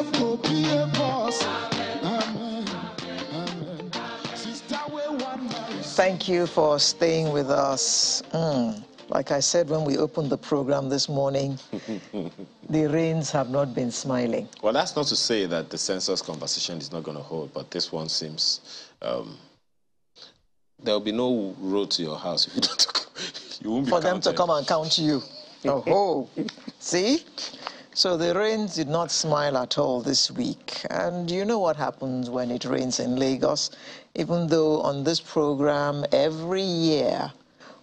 love go be a boss. Amen. Amen. Sister, thank you for staying with us. Like I said when we opened the program this morning, the rains have not been smiling. Well, that's not to say that the census conversation is not going to hold, but this one seems there'll be no road to your house if you don't. You won't be for counted. them to come and count you. Oh, see? So the rains did not smile at all this week. And you know what happens when it rains in Lagos? Even though on this program, every year,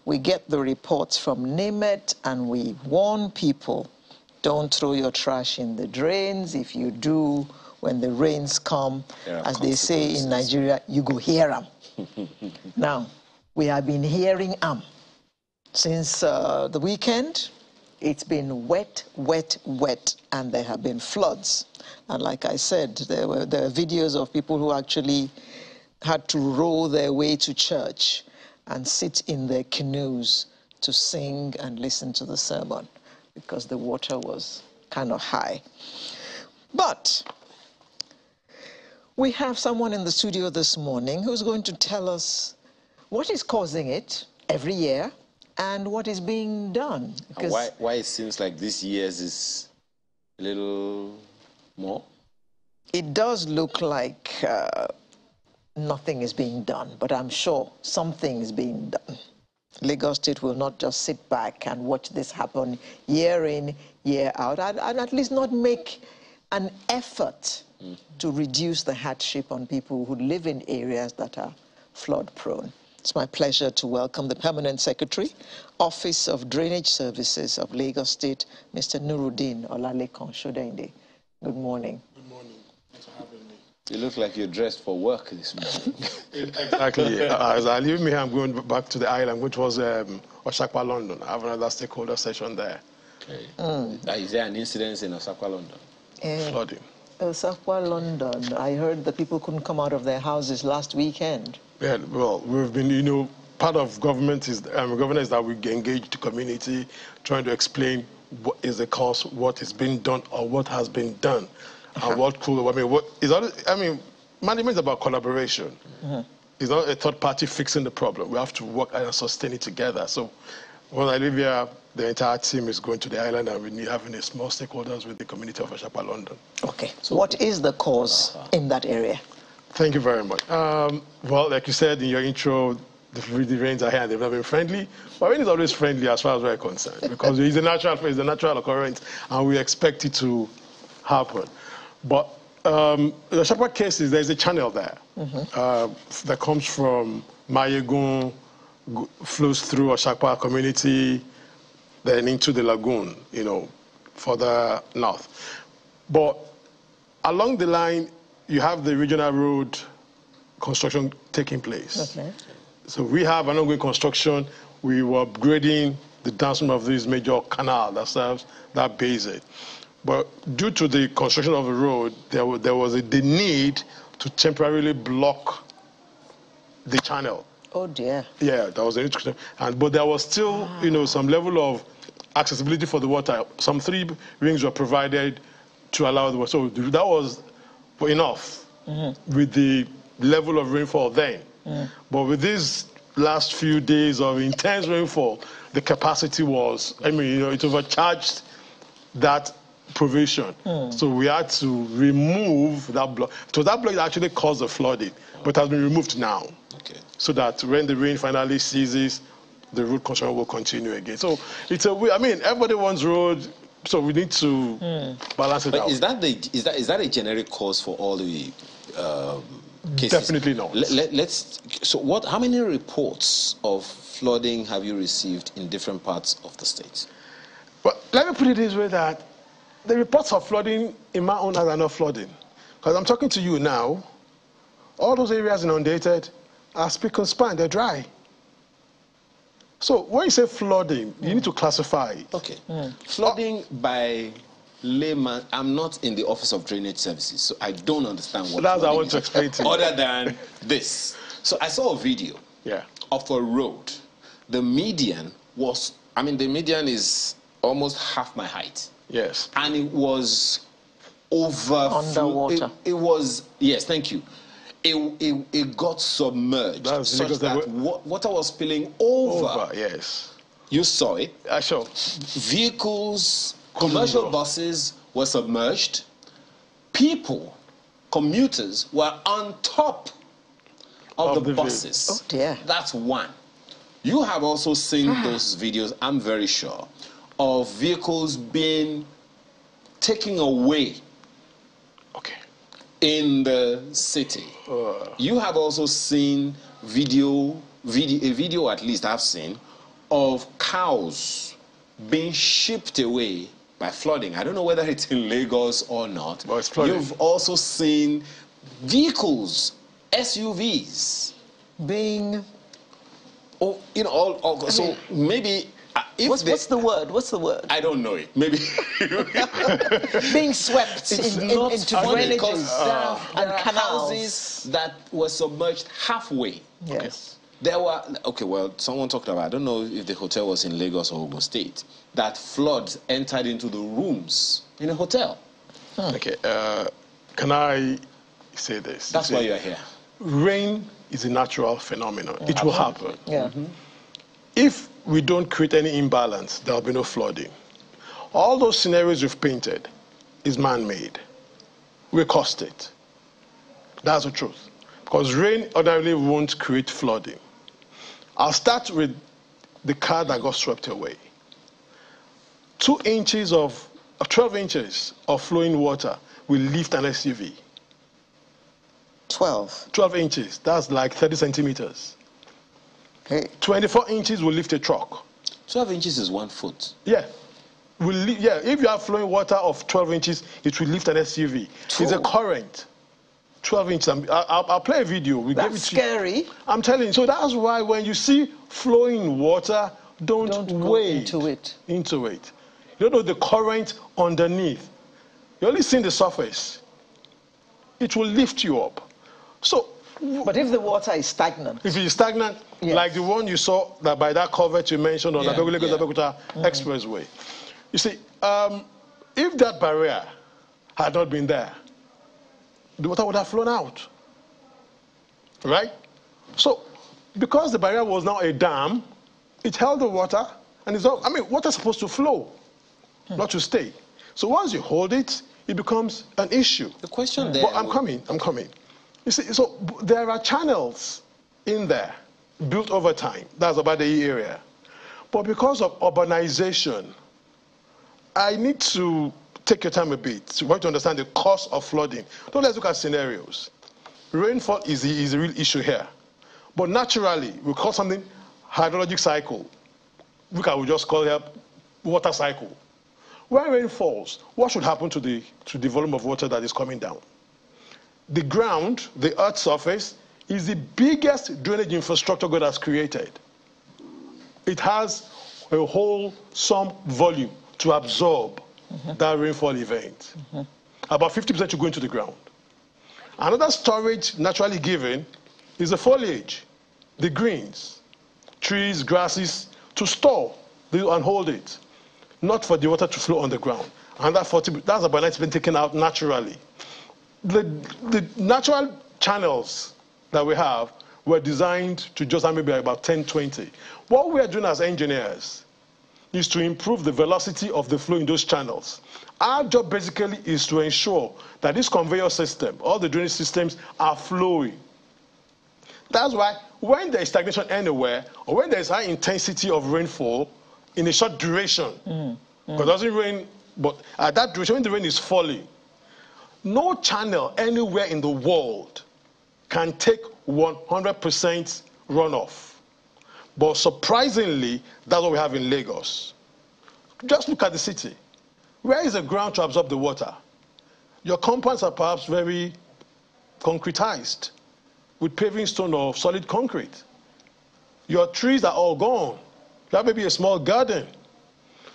we get the reports from NIMET and we warn people, don't throw your trash in the drains. If you do, when the rains come, as they say in Nigeria, you go hear them. Now, we have been hearing since the weekend. It's been wet, wet, wet, and there have been floods. And like I said, there are videos of people who actually had to row their way to church and sit in their canoes to sing and listen to the sermon because the water was kind of high. But we have someone in the studio this morning who's going to tell us what is causing it every year and what is being done. And why it seems like this year's is a little more? It does look like nothing is being done, but I'm sure something is being done. Lagos State will not just sit back and watch this happen year in, year out, and at least not make an effort to reduce the hardship on people who live in areas that are flood-prone. It's my pleasure to welcome the Permanent Secretary, Office of Drainage Services of Lagos State, Mr. Nuruddin Olalekan Shodende. Good morning. Good morning. Thanks for having me. You look like you're dressed for work this morning. Exactly. As I leave me here, I'm going back to the island, which was Osakwa, London. I have another stakeholder session there. Okay. Is there an incident in Osakwa, London? Flooding. Osakwa, London. I heard that people couldn't come out of their houses last weekend. Yeah, well, we've been, part of government is that we engage the community, trying to explain what is the cause, what is being done, or what has been done, and what could. Management is about collaboration. It's not a third party fixing the problem. We have to work and sustain it together. So, when I live here, the entire team is going to the island, and we're having a small stakeholders with the community of Osakwa, London. Okay. So what is the cause in that area? Thank you very much. Well, like you said in your intro, the rains are here and they've not been friendly. But rain is always friendly as far as we're concerned because it's a natural occurrence and we expect it to happen. But the Shapa case is there's a channel there that comes from Mayegun, flows through Osakwa community, then into the lagoon, further north. But along the line, you have the regional road construction taking place. Okay. So we have an ongoing construction. We were upgrading the downstream of this major canal that serves that basin. But due to the construction of the road, there was the need to temporarily block the channel. Oh dear. Yeah, that was a need. But there was still, some level of accessibility for the water. Some 3 rings were provided to allow the water. So that was enough with the level of rainfall then. But with these last few days of intense rainfall, the capacity was, it overcharged that provision. So we had to remove that block. So that block actually caused the flooding, but has been removed now. Okay. So that when the rain finally ceases, the road construction will continue again. So it's everybody wants road. So we need to balance it out. Is that a generic cause for all the cases? Definitely not. How many reports of flooding have you received in different parts of the state? But let me put it this way, that the reports of flooding in my own are not flooding. Because I'm talking to you now, all those areas inundated are spick and span, they're dry. So when you say flooding, you need to classify it. Okay. Flooding by layman, I'm not in the Office of Drainage Services, so I don't understand what that's what I want to explain to you. Other than this. So I saw a video of a road. The median was, the median is almost half my height. Yes. And it was Underwater. It was, yes, thank you. It got submerged such that water was spilling over. Yes. You saw it. Sure. Vehicles, commercial buses were submerged. People, commuters, were on top of the buses. Oh dear. That's one. You have also seen those videos, I'm very sure, of vehicles being taken away in the city. You have also seen a video at least I've seen, of cows being shipped away by flooding. I don't know whether it's in Lagos or not. Well, it's flooding. You've also seen vehicles, SUVs, being... oh, you know, so maybe... What's the word? What's the word? I don't know it. Maybe being swept into drainages and canals. Houses that were submerged halfway. Yes. There were well, someone talked about, I don't know if the hotel was in Lagos or Ogun State, that floods entered into the rooms in a hotel. Okay. Can I say this? That's why you're here. Rain is a natural phenomenon. It will happen. Yeah. If we don't create any imbalance, there'll be no flooding. All those scenarios you've painted is man-made. We caused it. That's the truth. Because rain ordinarily won't create flooding. I'll start with the car that got swept away. 12 inches of flowing water will lift an SUV. 12 inches. That's like 30 centimeters. Okay. 24 inches will lift a truck. 12 inches is 1 foot. Yeah. If you have flowing water of 12 inches, it will lift an SUV. It's a current. 12 inches. I'll play a video. That's scary. I'm telling you. So that's why when you see flowing water, don't wade into it. You don't know the current underneath. You only see the surface. It will lift you up. So, but if the water is stagnant? If it's stagnant, like the one you saw that by that culvert you mentioned on the Lagos-Abeokuta Expressway. You see, if that barrier had not been there, the water would have flown out. Right? So, because the barrier was now a dam, it held the water, and water is supposed to flow, not to stay. So once you hold it, it becomes an issue. The question there... But I'm coming. You see, so there are channels in there built over time. That's about the area. But because of urbanization, I need to take your time a bit to understand the cause of flooding. So let's look at scenarios. Rainfall is the real issue here. But naturally, we call something hydrologic cycle. Which I would just call it water cycle. When rain falls, what should happen to the volume of water that is coming down? The ground, the earth's surface, is the biggest drainage infrastructure God has created. It has a wholesome volume to absorb that rainfall event. About 50% should go into the ground. Another storage naturally given is the foliage, the greens, trees, grasses, to store and hold it, not for the water to flow on the ground. And that's about 90% taken out naturally. The natural channels that we have were designed to just have maybe about 10, 20. What we are doing as engineers is to improve the velocity of the flow in those channels. Our job basically is to ensure that this conveyor system, all the drainage systems are flowing. That's why when there is stagnation anywhere, or when there is high intensity of rainfall in a short duration, because it doesn't rain, but at that duration, when the rain is falling, no channel anywhere in the world can take 100% runoff. But surprisingly, that's what we have in Lagos. Just look at the city. Where is the ground to absorb the water? Your compounds are perhaps very concretized, with paving stone or solid concrete. Your trees are all gone. You have maybe a small garden.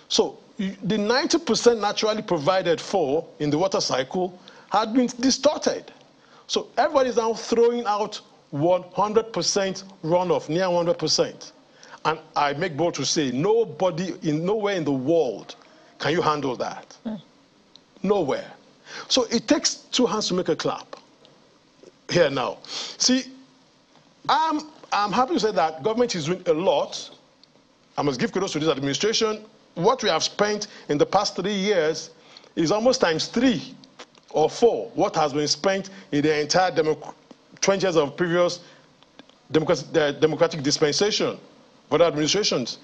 So the 90% naturally provided for in the water cycle had been distorted. So everybody's now throwing out 100% runoff, near 100%. And I make bold to say, nowhere in the world can you handle that. Nowhere. So it takes two hands to make a clap. Here now. See, I'm happy to say that government is doing a lot. I must give kudos to this administration. What we have spent in the past 3 years is almost times 3 or 4 what has been spent in the entire 20 years of previous democratic dispensation for the administrations.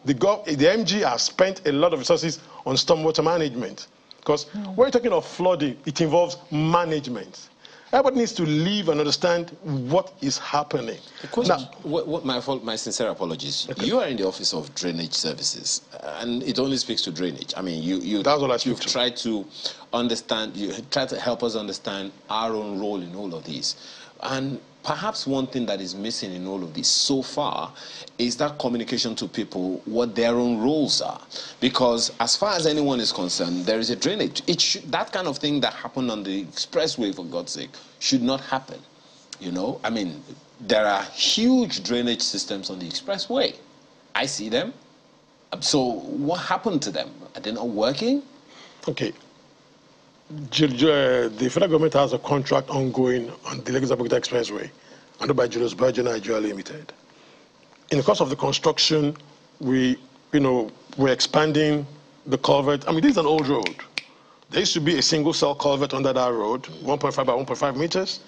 The MG has spent a lot of resources on stormwater management. Because when you're talking of flooding, it involves management. Everybody needs to live and understand what is happening. Now, my sincere apologies. Okay. You are in the Office of Drainage Services, and it only speaks to drainage. I mean, you've tried to understand, you try to help us understand our own role in all of this. And perhaps one thing that is missing in all of this so far is that communication to people what their own roles are. Because as far as anyone is concerned, there is a drainage. That kind of thing that happened on the expressway, for God's sake, should not happen. You know, I mean, there are huge drainage systems on the expressway. I see them. So what happened to them? Are they not working? Okay. The federal government has a contract ongoing on the Lagos Abuja Expressway, under by Julius Berger Nigeria Limited. In the course of the construction, we're expanding the culvert. I mean, this is an old road. There used to be a single cell culvert under that road, 1.5 by 1.5 meters,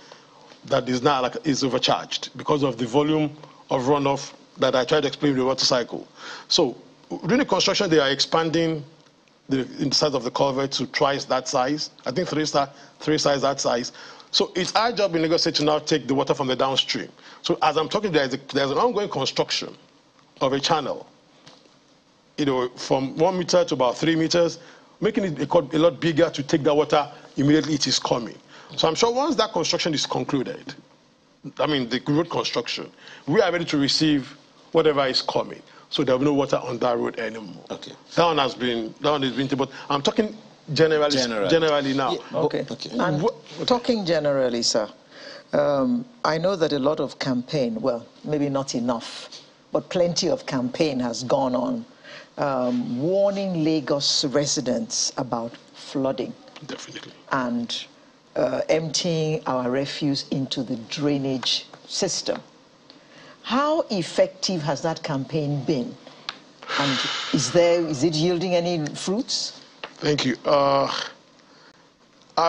that is now is overcharged because of the volume of runoff that I tried to explain in the water cycle. So during the construction, they are expanding the size of the culvert to twice that size. I think three size that size. So it's our job in Lagos State to now take the water from the downstream. So as I'm talking, there's an ongoing construction of a channel, from 1 meter to about 3 meters, making it a lot bigger to take the water immediately it is coming. So I'm sure once that construction is concluded, I mean the road construction, we are ready to receive whatever is coming. So there will be no water on that road anymore. Okay. That one has been but I'm talking generally now. Yeah, okay. And talking generally, sir, I know that a lot of campaign, well, maybe not enough, but plenty of campaign has gone on, warning Lagos residents about flooding. Definitely. And emptying our refuse into the drainage system. How effective has that campaign been? And is it yielding any fruits? Thank you. I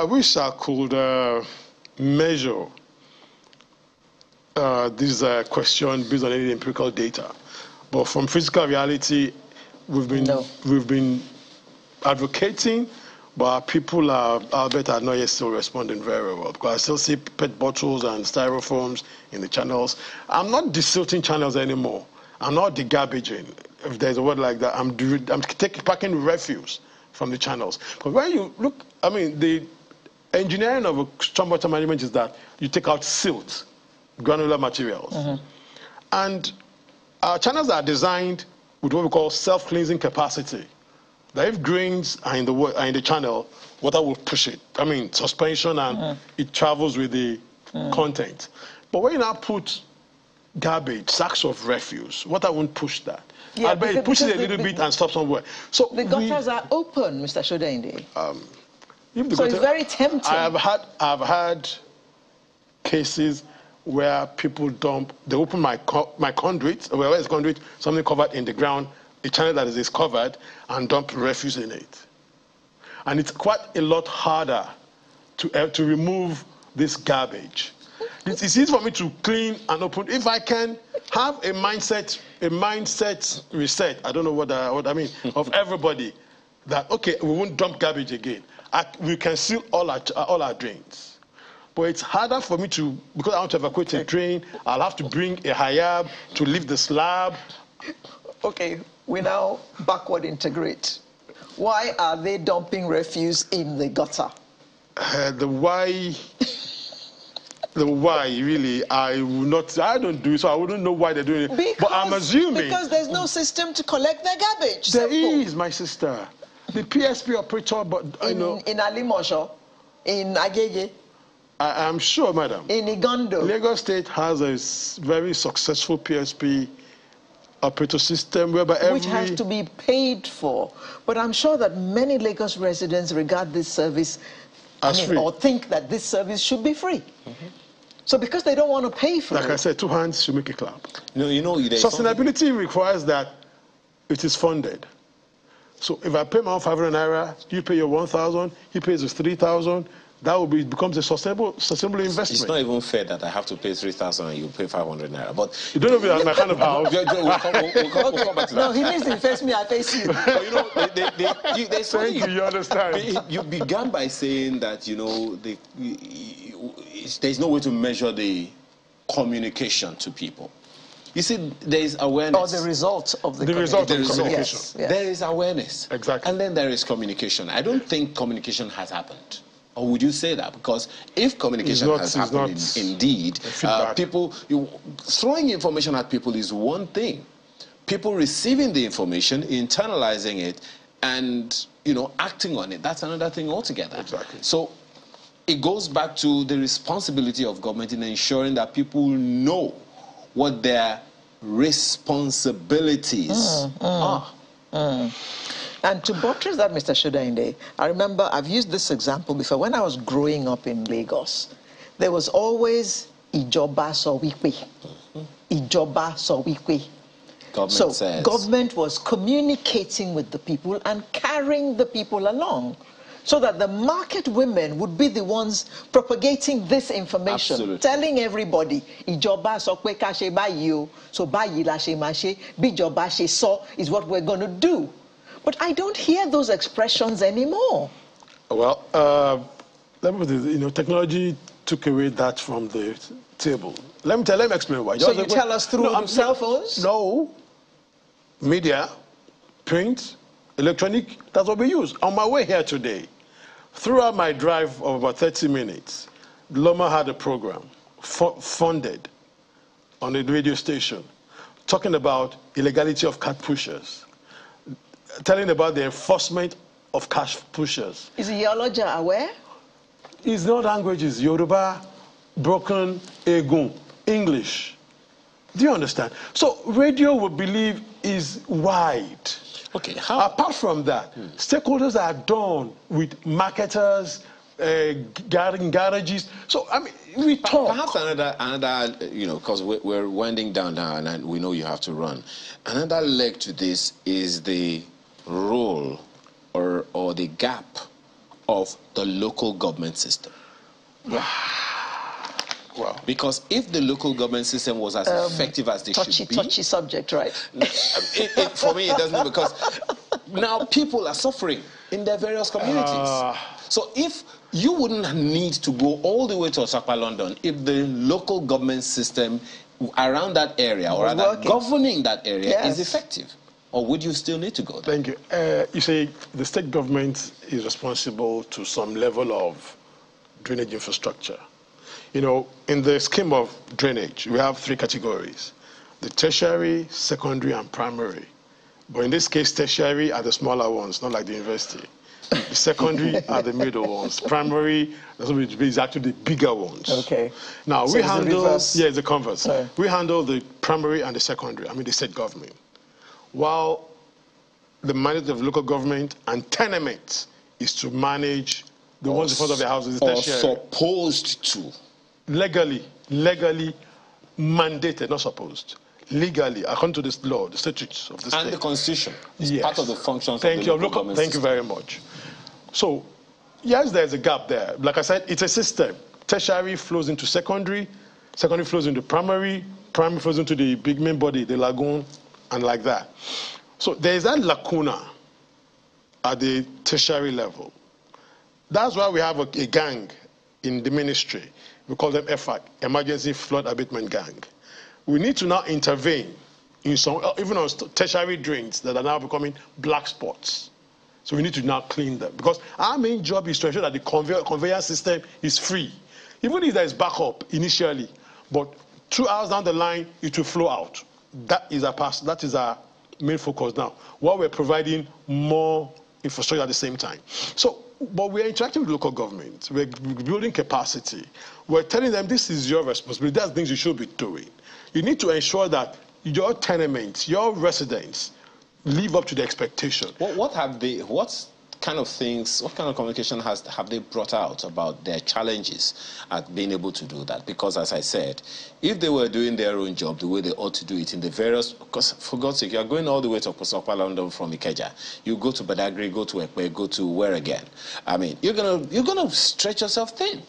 wish I could measure this question based on any empirical data, but from physical reality, we've been advocating, but people are not yet still responding very well, because I still see PET bottles and styrofoams in the channels. I'm not desilting channels anymore. I'm not degarbaging, if there's a word like that. I'm packing refuse from the channels. But when you look, I mean, the engineering of a stormwater management is that you take out silt, granular materials. Mm-hmm. And our channels are designed with what we call self-cleansing capacity. That if grains are in the channel, water will push it. I mean, suspension, and it travels with the content. But when you now put garbage, sacks of refuse, water won't push that. Yeah, but it pushes it a little bit and stops somewhere. So the gutters are open, Mr. Shodainde. So it's very tempting. I've had cases where people they open my conduit, where it's conduit, something covered in the ground, the channel that is covered, and dump refuse in it. And it's quite a lot harder to remove this garbage. It's easy for me to clean and open. If I can have a mindset reset, I don't know what I mean, of everybody, that, okay, we won't dump garbage again. We can seal all our drains. But it's harder for me because I want to evacuate a drain, I'll have to bring a hayab to lift the slab. Okay, we now backward integrate. Why are they dumping refuse in the gutter? The why, really, I don't do it, so I wouldn't know why they're doing it. But I'm assuming. Because there's no system to collect their garbage. There is, my sister. The PSP operator, but I know. In Alimosho, in Agege. I'm sure, madam. In Igondo. Lagos State has a very successful PSP operator system which has to be paid for. But I'm sure that many Lagos residents regard this service or think that this service should be free. So because they don't want to pay for it. Like I said, two hands should make a clap. No, Sustainability requires that it is funded. So if I pay my own 500 naira, you pay your 1,000, he pays his 3,000, that becomes a sustainable investment. It's not even fair that I have to pay 3,000 and you pay 500 naira. But you don't know if that's my kind of house. We'll come back to that. No, he needs to face me, I face you. But, Thank you, you understand. You began by saying that, there's no way to measure the communication to people. You see, there is awareness. Or the result of the result of communication. communication. Yes. There is awareness. Exactly. And then there is communication. I don't think communication has happened. Or would you say that? Because if communication has happened indeed, throwing information at people is one thing. People receiving the information, internalizing it, and acting on it, that's another thing altogether. Exactly. So it goes back to the responsibility of government in ensuring that people know what their responsibilities are. And to buttress that, Mr. Aide, I remember I've used this example before. When I was growing up in Lagos, there was always Ijoba Sowikwe. Ijoba Sowikwe. Government was communicating with the people and carrying the people along, so that the market women would be the ones propagating this information. Absolutely. Telling everybody, Ijoba sokwe ka se bayi o, so bayi la se ma se, bi Ijoba se so is what we're going to do. But I don't hear those expressions anymore. Well, let me put it, technology took away that from the table. Let me explain why. So you tell us through cell phones? No. Media, print, electronic, that's what we use. On my way here today, throughout my drive of about 30 minutes, Loma had a program funded on a radio station talking about illegality of cat pushers, telling about the enforcement of cash pushers. Is the Yoloja aware? It's not languages, Yoruba, broken, Egun, English. Do you understand? So radio, we believe, is wide. Okay. Apart from that, stakeholders are done with marketers, garages. So, we talk. Perhaps another, because we're winding down now and we know you have to run. Another leg to this is the role or the gap of the local government system. Wow. Because if the local government system was as effective as they should be... Touchy subject, right? For me, it doesn't, because now people are suffering in their various communities. So if you wouldn't need to go all the way to Osaka, London, if the local government system around that area, or rather governing that area, is effective. Or would you still need to go there? Thank you. You say the state government is responsible to some level of drainage infrastructure. In the scheme of drainage, we have three categories: the tertiary, secondary, and primary. But in this case, tertiary are the smaller ones, not like the university. The secondary are the middle ones. Primary is actually the bigger ones. Okay. Now, so we handle... it's the converse. We handle the primary and the secondary, the state government. While the mandate of local government and tenement is to manage the ones in front of their houses, the tertiary. Or supposed to. Legally mandated, not supposed. Legally, according to this law, the statutes of the state. And the constitution. It's part of the functions of the local government Thank you very much. So, yes, there's a gap there. Like I said, it's a system. Tertiary flows into secondary flows into primary flows into the big main body, the lagoon, and like that. So there is that lacuna at the tertiary level. That's why we have a gang in the ministry. We call them EFAC, Emergency Flood Abatement Gang. We need to now intervene in some, even on tertiary drains that are now becoming black spots. So we need to now clean them, because our main job is to ensure that the conveyor system is free. Even if there is backup initially, but 2 hours down the line, it will flow out. That is our main focus now, while we're providing more infrastructure at the same time. So, but we're interacting with local government. We're building capacity. We're telling them this is your responsibility. That's things you should be doing. You need to ensure that your tenements, your residents, live up to the expectation. What kind of things, what kind of communication have they brought out about their challenges at being able to do that? Because as I said, if they were doing their own job the way they ought to do it in the various, because for God's sake, you're going all the way to Upper London from Ikeja. You go to Badagry, go to Ekpe, go to where again? I mean, you're gonna stretch yourself thin.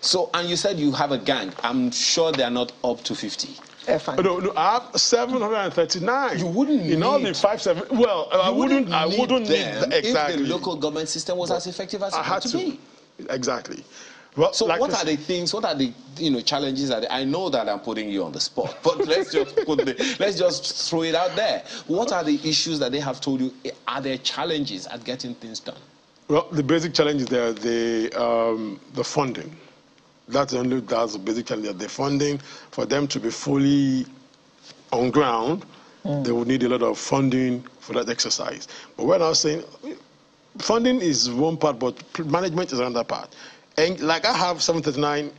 So, and you said you have a gang. I'm sure they are not up to 50. No, I have 739. You wouldn't in need, all the 5-7. Well, I wouldn't need them exactly if the local government system was as effective as it had to be. Exactly. Well, so, like what are the things? What are the challenges? I know that I'm putting you on the spot, but let's just throw it out there. What are the issues that they have told you are there challenges at getting things done? Well, the basic challenge is there the funding. That's the basic challenge. The funding, for them to be fully on ground, they would need a lot of funding for that exercise. But what I was saying, funding is one part, but management is another part. And like I have 739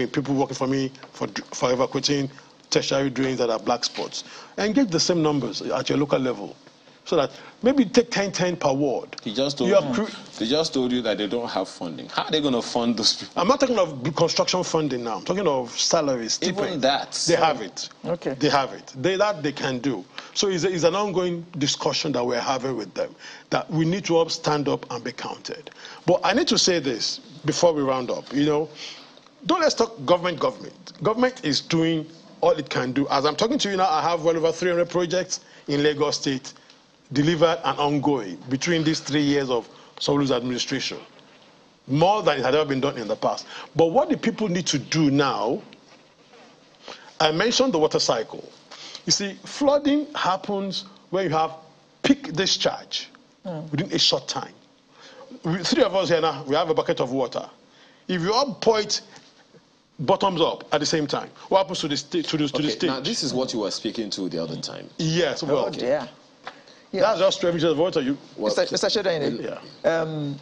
people working for me for evacuating tertiary drains that are black spots. Engage the same numbers at your local level, so that maybe take 10-10 per ward. They just told you that they don't have funding. How are they going to fund those people? I'm not talking of construction funding now. I'm talking of salaries. Even that. They have it. Okay. They have it. That they can do. So it's an ongoing discussion that we're having with them, that we need to all stand up and be counted. But I need to say this before we round up. Don't let's talk government. Government is doing all it can do. As I'm talking to you now, I have well over 300 projects in Lagos State delivered and ongoing between these 3 years of Solu's administration. More than it had ever been done in the past. But what the people need to do now, I mentioned the water cycle. You see, flooding happens when you have peak discharge within a short time. Three of us here now, we have a bucket of water. If you all pour it bottoms up at the same time, what happens to the stage? Now, this is what you were speaking to the other time. Yes, well. Oh, dear. Yeah. That's just 12 inches of water. Mr. Shodaine,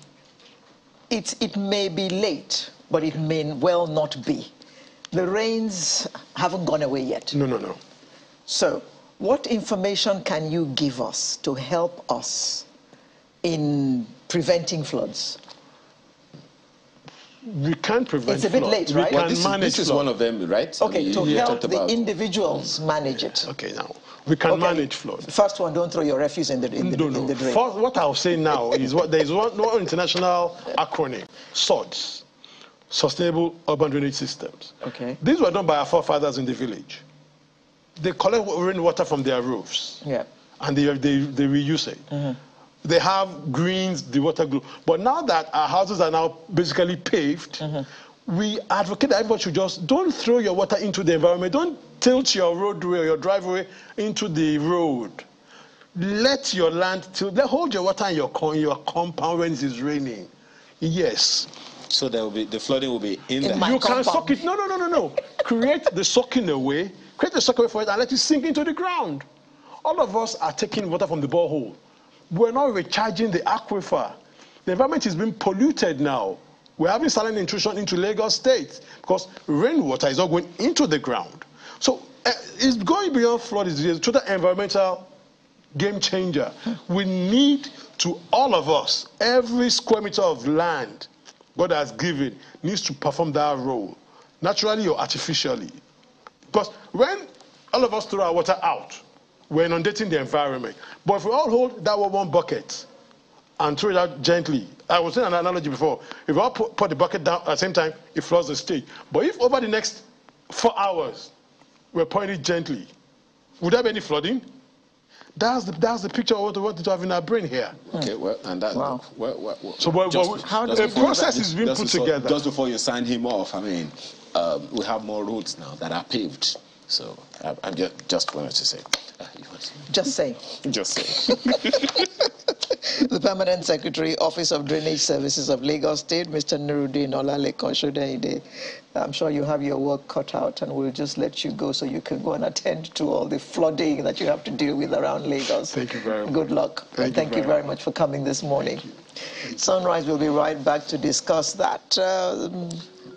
it may be late, but it may well not be. The rains haven't gone away yet. No. So, what information can you give us to help us in preventing floods? We can't prevent It's a bit late, right? Well, this is one of them, right? Okay, to help the individuals manage it. Okay, now, we can manage flood. First one, don't throw your refuse in the drain. First, what I'll say now is there is one international acronym, SUDS, Sustainable Urban Drainage Systems. Okay. These were done by our forefathers in the village. They collect rainwater from their roofs. Yeah. And they reuse it. They have greens, the water glue. But now that our houses are now basically paved, we advocate that everybody should just don't throw your water into the environment. Don't tilt your roadway or your driveway into the road. Let your land hold your water in your compound when it is raining. Yes. So the flooding will be in there. You can soak it. No. Create the soaking away. Create the soaking away for it and let it sink into the ground. All of us are taking water from the borehole. We're not recharging the aquifer. The environment is being polluted now. We're having silent intrusion into Lagos State because rainwater is not going into the ground. So it's going beyond flood. It's a total environmental game changer. We need to, all of us, every square meter of land God has given needs to perform that role, naturally or artificially. Because when all of us throw our water out, we're inundating the environment. But if we all hold that one bucket and throw it out gently, I was saying an analogy before, if we all put the bucket down at the same time, it floods the stage. But if over the next 4 hours, we're pouring it gently, would there be any flooding? That's the picture I want to have in our brain here. Okay, well, and that. Wow. So the process is being put together. Just before you sign him off, I mean, we have more roads now that are paved. So I'm just wanted to say. Just say. Just say. The Permanent Secretary, Office of Drainage Services of Lagos State, Mr. Nuruddin Olalekan Shodaide. I'm sure you have your work cut out, and we'll just let you go so you can go and attend to all the flooding that you have to deal with around Lagos. Thank you very much. Good luck. Thank you very much for coming this morning. Sunrise will be right back to discuss that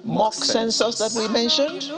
mock census that we mentioned.